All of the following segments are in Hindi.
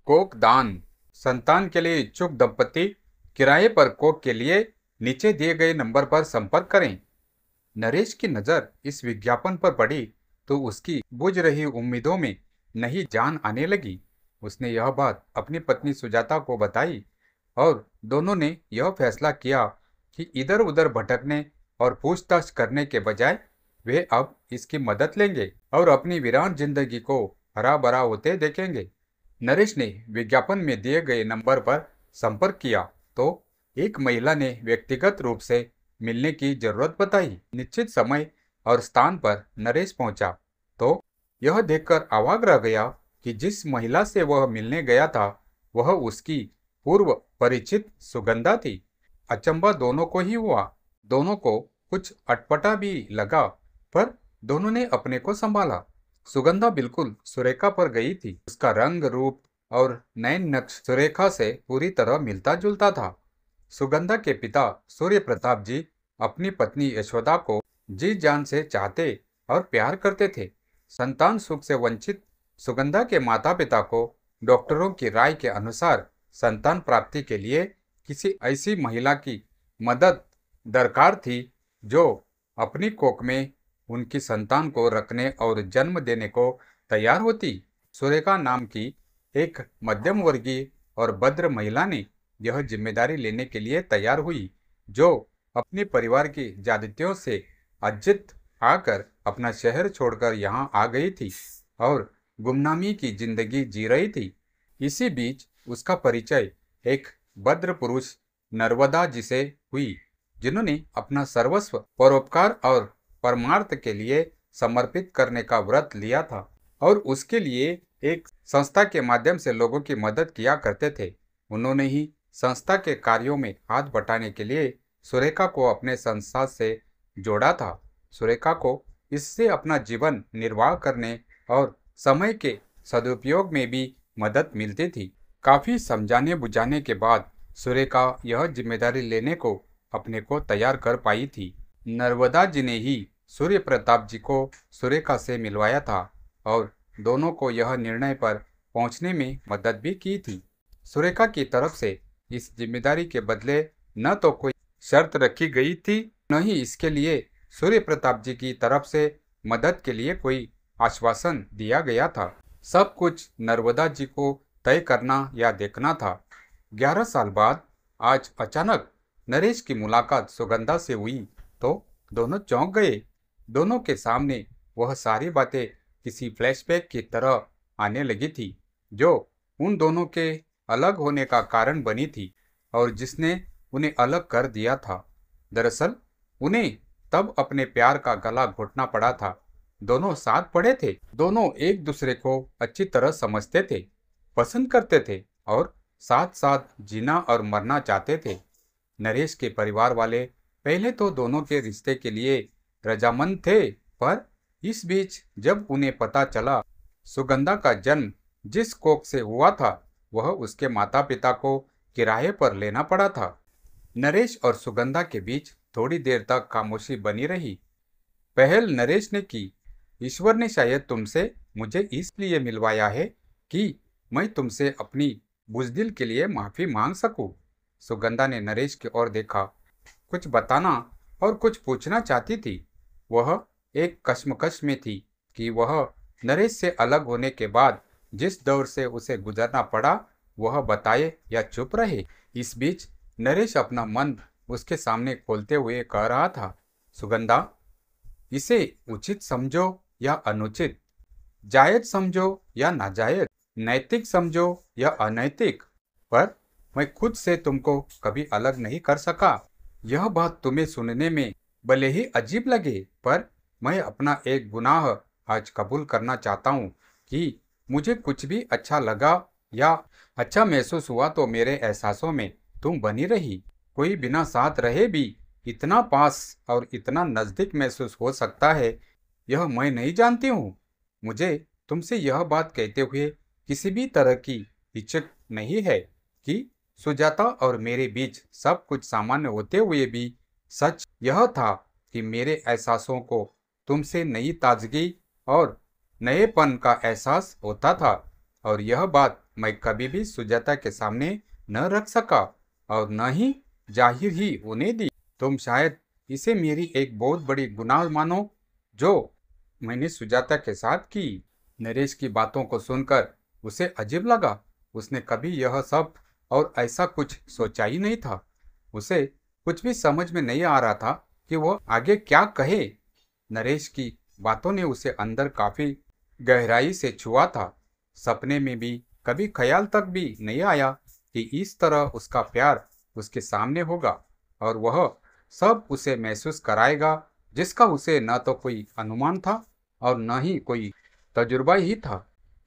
कोक दान। संतान के लिए इच्छुक दंपति किराए पर कोक के लिए नीचे दिए गए नंबर पर संपर्क करें। नरेश की नज़र इस विज्ञापन पर पड़ी तो उसकी बुझ रही उम्मीदों में नई जान आने लगी। उसने यह बात अपनी पत्नी सुजाता को बताई और दोनों ने यह फैसला किया कि इधर उधर भटकने और पूछताछ करने के बजाय वे अब इसकी मदद लेंगे और अपनी वीरान जिंदगी को हरा भरा होते देखेंगे। नरेश ने विज्ञापन में दिए गए नंबर पर संपर्क किया तो एक महिला ने व्यक्तिगत रूप से मिलने की जरूरत बताई। निश्चित समय और स्थान पर नरेश पहुंचा तो यह देखकर अवाक रह गया कि जिस महिला से वह मिलने गया था वह उसकी पूर्व परिचित सुगंधा थी। अचंभा दोनों को ही हुआ। दोनों को कुछ अटपटा भी लगा पर दोनों ने अपने को संभाला। सुगंधा बिल्कुल सुरेखा पर गई थी। उसका रंग रूप और नयन नक्श सुरेखा से पूरी तरह मिलता जुलता था। सुगंधा के पिता सूर्य प्रताप जी अपनी पत्नी यशोदा को जी जान से चाहते और प्यार करते थे। संतान सुख से वंचित सुगंधा के माता पिता को डॉक्टरों की राय के अनुसार संतान प्राप्ति के लिए किसी ऐसी महिला की मदद दरकार थी जो अपनी कोख में उनकी संतान को रखने और जन्म देने को तैयार होती। सुरेखा नाम की एक मध्यम वर्गीय और भद्र महिला ने यह जिम्मेदारी लेने के लिए तैयार हुई, जो अपने परिवार की ज्यादतियों से अज्जित आकर अपना शहर छोड़कर यहाँ आ गई थी और गुमनामी की जिंदगी जी रही थी। इसी बीच उसका परिचय एक भद्र पुरुष नर्मदा जी से हुई, जिन्होंने अपना सर्वस्व परोपकार और परमार्थ के लिए समर्पित करने का व्रत लिया था और उसके लिए एक संस्था के माध्यम से लोगों की मदद किया करते थे। उन्होंने ही संस्था के कार्यों में हाथ बटाने के लिए सुरेखा को अपने संस्था से जोड़ा था। सुरेखा को इससे अपना जीवन निर्वाह करने और समय के सदुपयोग में भी मदद मिलती थी। काफी समझाने बुझाने के बाद सुरेखा यह जिम्मेदारी लेने को अपने को तैयार कर पाई थी। नर्मदा जी ने ही सूर्य प्रताप जी को सुरेखा से मिलवाया था और दोनों को यह निर्णय पर पहुंचने में मदद भी की थी। सुरेखा की तरफ से इस जिम्मेदारी के बदले न तो कोई शर्त रखी गई थी, न ही इसके लिए सूर्य प्रताप जी की तरफ से मदद के लिए कोई आश्वासन दिया गया था। सब कुछ नर्मदा जी को तय करना या देखना था। 11 साल बाद आज अचानक नरेश की मुलाकात सुगंधा से हुई तो दोनों चौंक गए। दोनों के सामने वह सारी बातें किसी फ्लैशबैक की तरह आने लगी थी, जो उन दोनों के अलग होने का कारण बनी थी और जिसने उन्हें अलग कर दिया था। दरअसल उन्हें तब अपने प्यार का गला घोटना पड़ा था। दोनों साथ पड़े थे, दोनों एक दूसरे को अच्छी तरह समझते थे, पसंद करते थे और साथ साथ जीना और मरना चाहते थे। नरेश के परिवार वाले पहले तो दोनों के रिश्ते के लिए रजामंद थे, पर इस बीच जब उन्हें पता चला सुगंधा का जन्म जिस कोख से हुआ था वह उसके माता पिता को किराए पर लेना पड़ा था। नरेश और सुगंधा के बीच थोड़ी देर तक खामोशी बनी रही। पहल नरेश ने की, ईश्वर ने शायद तुमसे मुझे इसलिए मिलवाया है कि मैं तुमसे अपनी बुज़दिल के लिए माफ़ी मांग सकूं। सुगंधा ने नरेश की ओर देखा, कुछ बताना और कुछ पूछना चाहती थी। वह एक कश्मकश में थी कि वह नरेश से अलग होने के बाद जिस दौर से उसे गुजरना पड़ा वह बताए या चुप रहे। इस बीच नरेश अपना मन उसके सामने खोलते हुए कह रहा था, सुगंधा, इसे उचित समझो या अनुचित, जायज समझो या नाजायज, नैतिक समझो या अनैतिक, पर मैं खुद से तुमको कभी अलग नहीं कर सका। यह बात तुम्हें सुनने में भले ही अजीब लगे, पर मैं अपना एक गुनाह आज कबूल करना चाहता हूँ कि मुझे कुछ भी अच्छा लगा या अच्छा महसूस हुआ तो मेरे एहसासों में तुम बनी रही। कोई बिना साथ रहे भी इतना पास और इतना नज़दीक महसूस हो सकता है, यह मैं नहीं जानती हूँ। मुझे तुमसे यह बात कहते हुए किसी भी तरह की हिचक नहीं है कि सुजाता और मेरे बीच सब कुछ सामान्य होते हुए भी सच यह था कि मेरे एहसासों को तुमसे नई ताजगी और नएपन का एहसास होता था और यह बात मैं कभी भी सुजाता के सामने न रख सका और न ही जाहिर ही होने दी। तुम शायद इसे मेरी एक बहुत बड़ी गुनाह मानो जो मैंने सुजाता के साथ की। नरेश की बातों को सुनकर उसे अजीब लगा। उसने कभी यह सब और ऐसा कुछ सोचा ही नहीं था। उसे कुछ भी समझ में नहीं आ रहा था कि वह आगे क्या कहे। नरेश की बातों ने उसे अंदर काफी गहराई से छुआ था। सपने में भी कभी ख्याल तक भी नहीं आया कि इस तरह उसका प्यार उसके सामने होगा और वह सब उसे महसूस कराएगा जिसका उसे न तो कोई अनुमान था और न ही कोई तजुर्बा ही था।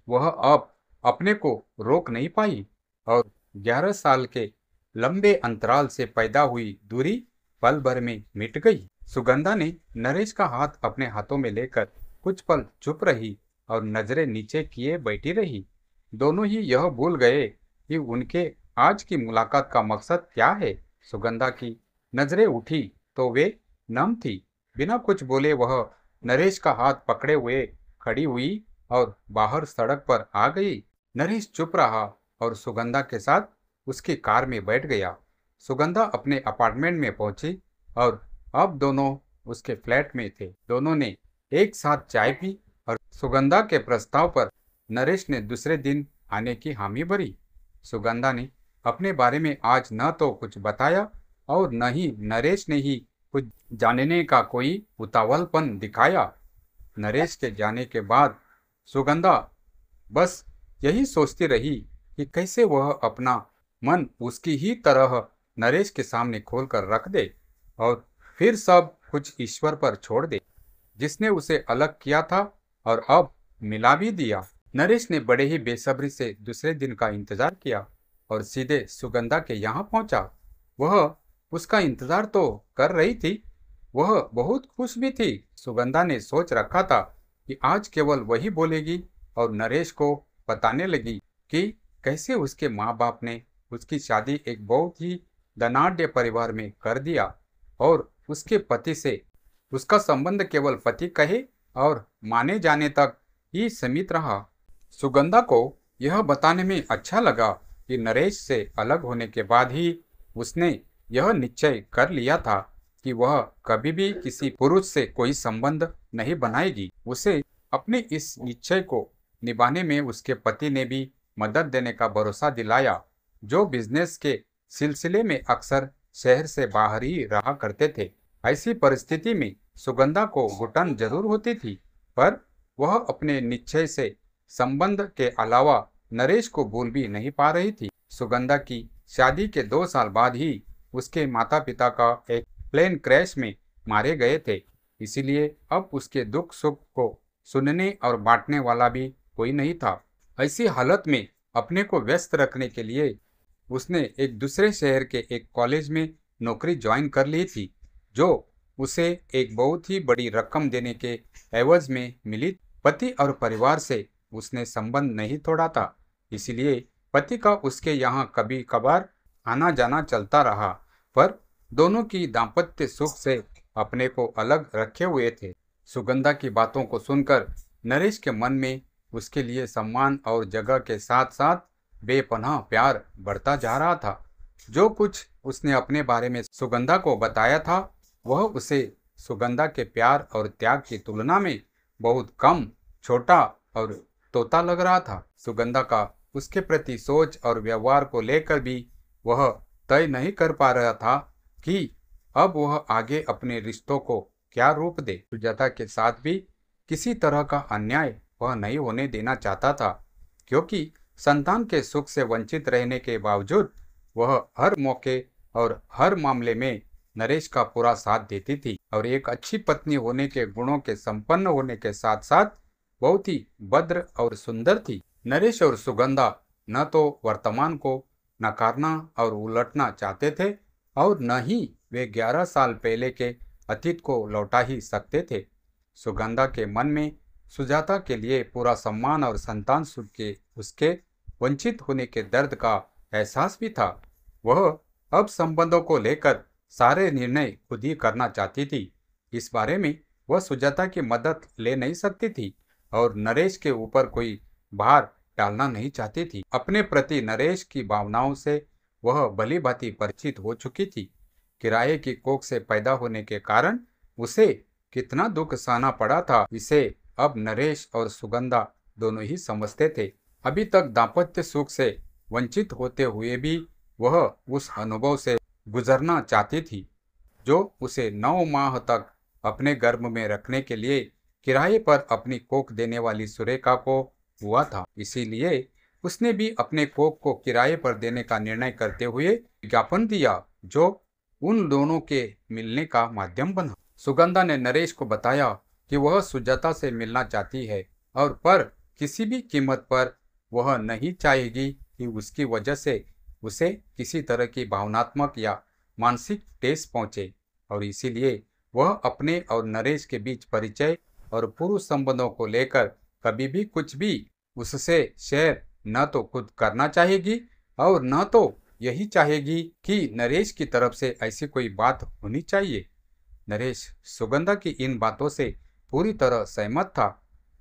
वह अब अपने को रोक नहीं पाई और 11 साल के लंबे अंतराल से पैदा हुई दूरी पल भर में मिट गई। सुगंधा ने नरेश का हाथ अपने हाथों में लेकर कुछ पल चुप रही और नजरें नीचे किए बैठी रही। दोनों ही यह भूल गए कि उनके आज की मुलाकात का मकसद क्या है। सुगंधा की नजरें उठी तो वे नम थी। बिना कुछ बोले वह नरेश का हाथ पकड़े हुए खड़ी हुई और बाहर सड़क पर आ गई। नरेश चुप रहा और सुगंधा के साथ उसकी कार में बैठ गया। सुगंधा अपने अपार्टमेंट में पहुंची और अब दोनों उसके फ्लैट में थे। दोनों ने एक साथ चाय पी और सुगंधा के प्रस्ताव पर नरेश ने दूसरे दिन आने की हामी भरी। सुगंधा ने अपने बारे में आज न तो कुछ बताया और न ही नरेश ने ही कुछ जानने का कोई उतावलपन दिखाया। नरेश के जाने के बाद सुगंधा बस यही सोचती रही कि कैसे वह अपना मन उसकी ही तरह नरेश के सामने खोलकर रख दे और फिर सब कुछ ईश्वर पर छोड़ दे, जिसने उसे अलग किया था और अब मिला भी दिया। नरेश ने बड़े ही बेसब्री से दूसरे दिन का इंतजार किया और सीधे सुगंधा के यहाँ पहुंचा। वह उसका इंतजार तो कर रही थी। वह बहुत खुश भी थी। सुगंधा ने सोच रखा था कि आज केवल वही बोलेगी और नरेश को बताने लगी कि कैसे उसके माँ बाप ने उसकी शादी एक बहुत ही धनाढ्य परिवार में कर दिया और उसके पति से उसका संबंध केवल पति कहे और माने जाने तक ही सीमित रहा। सुगंधा को यह बताने में अच्छा लगा कि नरेश से अलग होने के बाद ही उसने यह निश्चय कर लिया था कि वह कभी भी किसी पुरुष से कोई संबंध नहीं बनाएगी। उसे अपने इस निश्चय को निभाने में उसके पति ने भी मदद देने का भरोसा दिलाया, जो बिजनेस के सिलसिले में अक्सर शहर से बाहर ही रहा करते थे। ऐसी परिस्थिति में सुगंधा को घुटन जरूर होती थी, पर वह अपने निश्चय से संबंध के अलावा नरेश को भूल भी नहीं पा रही थी। सुगंधा की शादी के 2 साल बाद ही उसके माता पिता का एक प्लेन क्रैश में मारे गए थे, इसीलिए अब उसके दुख सुख को सुनने और बांटने वाला भी कोई नहीं था। ऐसी हालत में अपने को व्यस्त रखने के लिए उसने एक दूसरे शहर के एक कॉलेज में नौकरी ज्वाइन कर ली थी, जो उसे एक बहुत ही बड़ी रकम देने के एवज में मिली। पति और परिवार से उसने संबंध नहीं तोड़ा था, इसीलिए पति का उसके यहाँ कभी कभार आना जाना चलता रहा, पर दोनों की दाम्पत्य सुख से अपने को अलग रखे हुए थे। सुगंधा की बातों को सुनकर नरेश के मन में उसके लिए सम्मान और जगह के साथ साथ बेपनाह प्यार बढ़ता जा रहा था। जो कुछ उसने अपने बारे में सुगंधा को बताया था, वह उसे सुगंधा के प्यार और त्याग की तुलना में बहुत कम, छोटा और तोता लग रहा था। सुगंधा का उसके प्रति सोच और व्यवहार को लेकर भी वह तय नहीं कर पा रहा था कि अब वह आगे अपने रिश्तों को क्या रूप दे। सुजाता के साथ भी किसी तरह का अन्याय वह नहीं होने देना चाहता था, क्योंकि संतान के सुख से वंचित रहने के बावजूद वह हर मौके और हर मामले में नरेश का पूरा साथ देती थी और एक अच्छी पत्नी होने के गुणों के संपन्न होने के साथ साथ बहुत ही भद्र और सुंदर थी। नरेश और सुगंधा न तो वर्तमान को नकारना और उलटना चाहते थे और न ही वे 11 साल पहले के अतीत को लौटा ही सकते थे। सुगंधा के मन में सुजाता के लिए पूरा सम्मान और संतान सुख के उसके वंचित होने के दर्द का एहसास भी था। वह अब संबंधों को लेकर सारे निर्णय खुद ही करना चाहती थी। इस बारे में वह सुजाता की मदद ले नहीं सकती थी और नरेश के ऊपर कोई भार टालना नहीं चाहती थी। अपने प्रति नरेश की भावनाओं से वह भली भांति परिचित हो चुकी थी। किराए की कोख से पैदा होने के कारण उसे कितना दुख सहना पड़ा था, इसे अब नरेश और सुगंधा दोनों ही समझते थे। अभी तक दाम्पत्य सुख से वंचित होते हुए भी वह उस अनुभव से गुजरना चाहती थी जो उसे 9 माह तक अपने गर्भ में रखने के लिए किराए पर अपनी कोख देने वाली सुरेखा को हुआ था। इसीलिए उसने भी अपने कोख को किराए पर देने का निर्णय करते हुए विज्ञापन दिया, जो उन दोनों के मिलने का माध्यम बना। सुगंधा ने नरेश को बताया कि वह सुजाता से मिलना चाहती है और पर किसी भी कीमत पर वह नहीं चाहेगी कि उसकी वजह से उसे किसी तरह की भावनात्मक या मानसिक ठेस पहुंचे, और इसीलिए वह अपने और नरेश के बीच परिचय और पूर्व संबंधों को लेकर कभी भी कुछ भी उससे शेयर न तो खुद करना चाहेगी और न तो यही चाहेगी कि नरेश की तरफ से ऐसी कोई बात होनी चाहिए। नरेश सुगंधा की इन बातों से पूरी तरह सहमत था।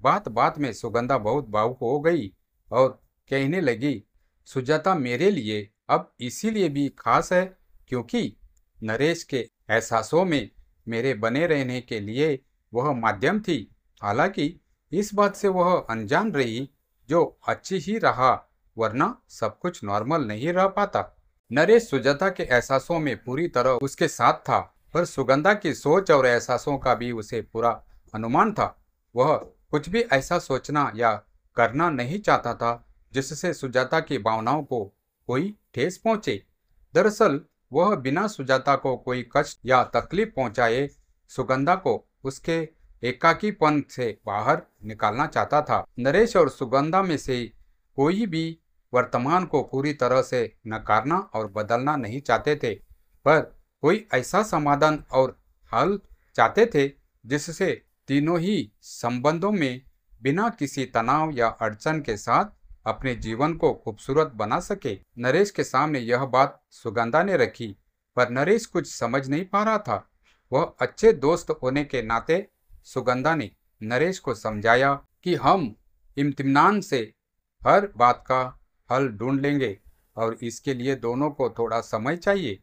बात बात में सुगंधा बहुत भावुक हो गई और कहने लगी, सुजाता मेरे लिए अब इसीलिए भी खास है क्योंकि नरेश के एहसासों में मेरे बने रहने के लिए वह माध्यम थी। हालांकि इस बात से वह अनजान रही, जो अच्छी ही रहा, वरना सब कुछ नॉर्मल नहीं रह पाता। नरेश सुजाता के एहसासों में पूरी तरह उसके साथ था, पर सुगंधा की सोच और एहसासों का भी उसे पूरा अनुमान था। वह कुछ भी ऐसा सोचना या करना नहीं चाहता था जिससे सुजाता की भावनाओं को कोई ठेस पहुंचे। दरअसल वह बिना सुजाता को कोई कष्ट या तकलीफ पहुंचाए सुगंधा को उसके एकाकीपन से बाहर निकालना चाहता था। नरेश और सुगंधा में से कोई भी वर्तमान को पूरी तरह से नकारना और बदलना नहीं चाहते थे, पर कोई ऐसा समाधान और हल चाहते थे जिससे तीनों ही संबंधों में बिना किसी तनाव या अड़चन के साथ अपने जीवन को खूबसूरत बना सके। नरेश के सामने यह बात सुगंधा ने रखी, पर नरेश कुछ समझ नहीं पा रहा था। वह अच्छे दोस्त होने के नाते सुगंधा ने नरेश को समझाया कि हम इत्मीनान से हर बात का हल ढूंढ लेंगे और इसके लिए दोनों को थोड़ा समय चाहिए।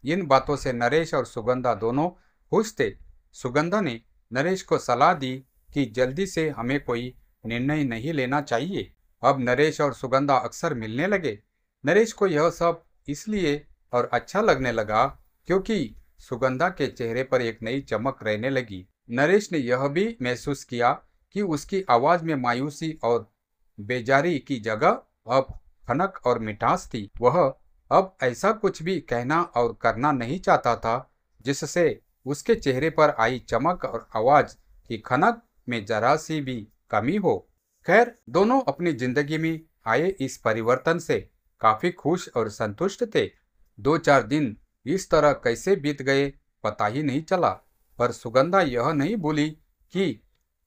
इन बातों से नरेश और सुगंधा दोनों खुश थे। सुगंधा ने नरेश को सलाह दी कि जल्दी से हमें कोई निर्णय नहीं लेना चाहिए। अब नरेश और सुगंधा अक्सर मिलने लगे। नरेश को यह सब इसलिए और अच्छा लगने लगा क्योंकि सुगंधा के चेहरे पर एक नई चमक रहने लगी। नरेश ने यह भी महसूस किया कि उसकी आवाज में मायूसी और बेजारी की जगह अब खनक और मिठास थी। वह अब ऐसा कुछ भी कहना और करना नहीं चाहता था जिससे उसके चेहरे पर आई चमक और आवाज की खनक में जरा सी भी कमी हो। खैर, दोनों अपनी जिंदगी में आए इस परिवर्तन से काफी खुश और संतुष्ट थे। 2-4 दिन इस तरह कैसे बीत गए पता ही नहीं चला, पर सुगंधा यह नहीं भूली कि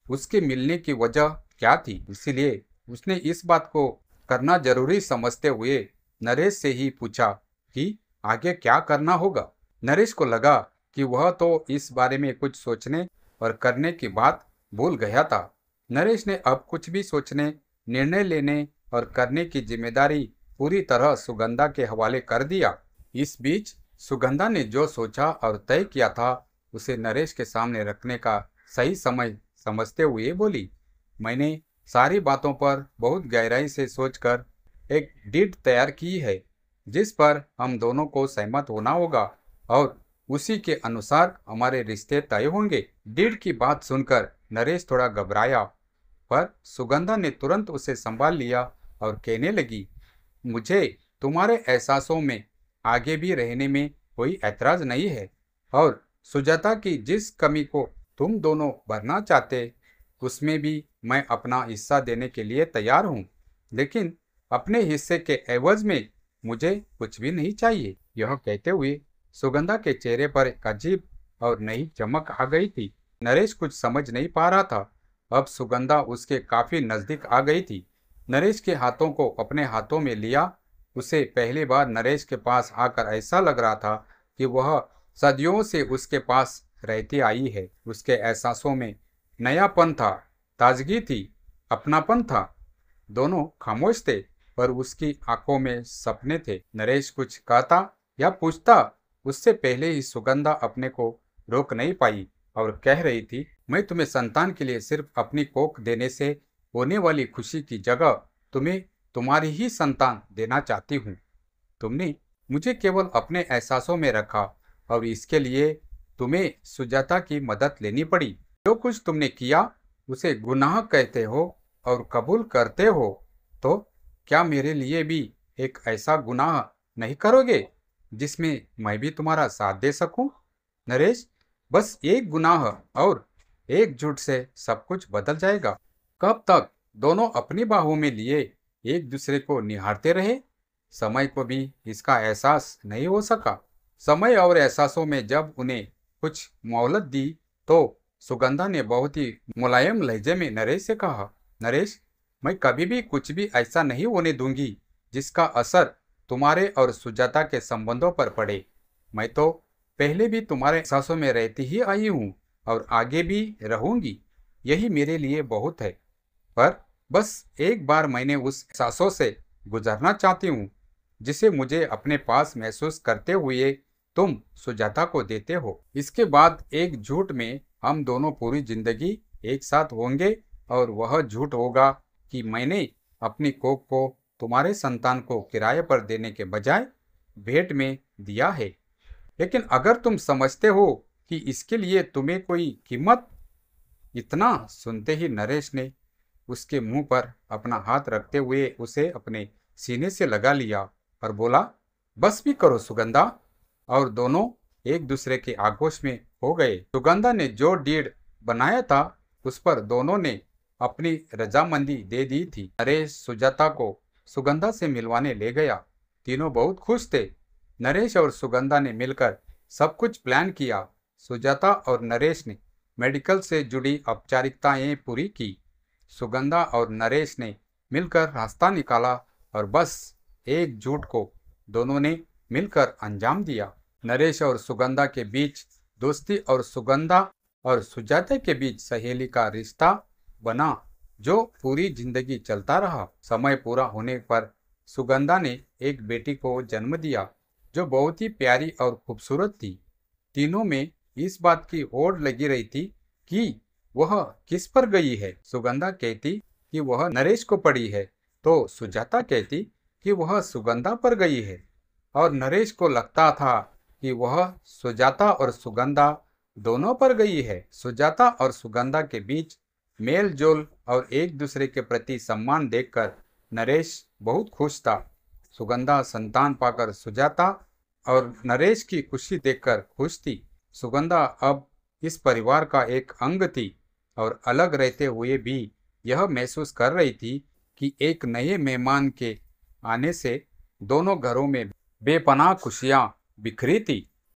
उसके मिलने की वजह क्या थी। इसीलिए उसने इस बात को करना जरूरी समझते हुए नरेश से ही पूछा कि आगे क्या करना होगा। नरेश को लगा कि वह तो इस बारे में कुछ सोचने और करने की बात भूल गया था। नरेश ने अब कुछ भी सोचने, निर्णय लेने और करने की जिम्मेदारी पूरी तरह सुगंधा के हवाले कर दिया। इस बीच सुगंधा ने जो सोचा और तय किया था उसे नरेश के सामने रखने का सही समय समझते हुए बोली, मैंने सारी बातों पर बहुत गहराई से सोचकर एक डीड तैयार की है जिस पर हम दोनों को सहमत होना होगा और उसी के अनुसार हमारे रिश्ते तय होंगे। डीड की बात सुनकर नरेश थोड़ा घबराया, पर सुगंधा ने तुरंत उसे संभाल लिया और कहने लगी, मुझे तुम्हारे एहसासों में आगे भी रहने में कोई ऐतराज नहीं है और सुजाता की जिस कमी को तुम दोनों भरना चाहते उसमें भी मैं अपना हिस्सा देने के लिए तैयार हूँ, लेकिन अपने हिस्से के एवज में मुझे कुछ भी नहीं चाहिए। यह कहते हुए सुगंधा के चेहरे पर एक अजीब और नई चमक आ गई थी। नरेश कुछ समझ नहीं पा रहा था। अब सुगंधा उसके काफी नजदीक आ गई थी। नरेश के हाथों को अपने हाथों में लिया। उसे पहली बार नरेश के पास आकर ऐसा लग रहा था कि वह सदियों से उसके पास रहती आई है। उसके एहसासों में नयापन था, ताजगी थी, अपनापन था। दोनों खामोश थे, पर उसकी आंखों में सपने थे। नरेश कुछ कहता या पूछता, उससे पहले ही सुगंधा अपने को रोक नहीं पाई और कह रही थी, मैं तुम्हें संतान के लिए सिर्फ अपनी कोख देने से होने वाली खुशी की जगह तुम्हें तुम्हारी ही संतान देना चाहती हूँ। तुमने मुझे केवल अपने एहसासों में रखा और इसके लिए तुम्हें सुजाता की मदद लेनी पड़ी। जो कुछ तुमने किया उसे गुनाह कहते हो और कबूल करते हो, तो क्या मेरे लिए भी एक ऐसा गुनाह नहीं करोगे जिसमें मैं भी तुम्हारा साथ दे सकूं? नरेश, बस एक गुनाह और एक झूठ से सब कुछ बदल जाएगा। कब तक दोनों अपनी बाहों में लिए एक दूसरे को निहारते रहे? समय को भी इसका एहसास नहीं हो सका। समय और एहसासों में जब उन्हें कुछ मोहलत दी तो सुगंधा ने बहुत ही मुलायम लहजे में नरेश से कहा, नरेश, मैं कभी भी कुछ भी ऐसा नहीं होने दूंगी जिसका असर तुम्हारे और सुजाता के संबंधों पर पड़े। मैं तो पहले भी तुम्हारे एहसासों में रहती ही आई हूँ और आगे भी रहूंगी। यही मेरे लिए बहुत है। पर बस एक बार मैंने उस एहसासों से गुजरना चाहती हूँ जिसे मुझे अपने पास महसूस करते हुए तुम सुजाता को देते हो। इसके बाद एक झूठ में हम दोनों पूरी जिंदगी एक साथ होंगे और वह झूठ होगा कि मैंने अपनी कोख को तुम्हारे संतान को किराए पर देने के बजाय भेंट में दिया है। लेकिन अगर तुम समझते हो कि इसके लिए तुम्हें कोई कीमत। इतना सुनते ही नरेश ने उसके मुंह पर अपना हाथ रखते हुए उसे अपने सीने से लगा लिया और बोला, बस भी करो सुगंधा। और दोनों एक दूसरे के आगोश में हो गए। सुगंधा ने जो डीड बनाया था उस पर दोनों ने अपनी रजामंदी दे दी थी। नरेश सुजाता को सुगंधा से मिलवाने ले गया। तीनों बहुत खुश थे। नरेश और सुगंधा ने मिलकर सब कुछ प्लान किया। सुजाता और नरेश ने मेडिकल से जुड़ी औपचारिकताएं पूरी की। सुगंधा और नरेश ने मिलकर रास्ता निकाला और बस एक झूठ को दोनों ने मिलकर अंजाम दिया। नरेश और सुगंधा के बीच दोस्ती और सुगंधा और सुजाता के बीच सहेली का रिश्ता बना जो पूरी जिंदगी चलता रहा। समय पूरा होने पर सुगंधा ने एक बेटी को जन्म दिया जो बहुत ही प्यारी और खूबसूरत थी। तीनों में इस बात की होड़ लगी रही थी कि वह किस पर गई है। सुगंधा कहती कि वह नरेश को पड़ी है, तो सुजाता कहती कि वह सुगंधा पर गई है। और नरेश को लगता था कि वह सुजाता और सुगंधा दोनों पर गई है। सुजाता और सुगंधा के बीच मेल जोल और एक दूसरे के प्रति सम्मान देखकर नरेश बहुत खुश था। सुगंधा संतान पाकर सुजाता और नरेश की खुशी देखकर खुश थी। सुगंधा अब इस परिवार का एक अंग थी और अलग रहते हुए भी यह महसूस कर रही थी कि एक नए मेहमान के आने से दोनों घरों में बेपनाह खुशियां बिखरी थी।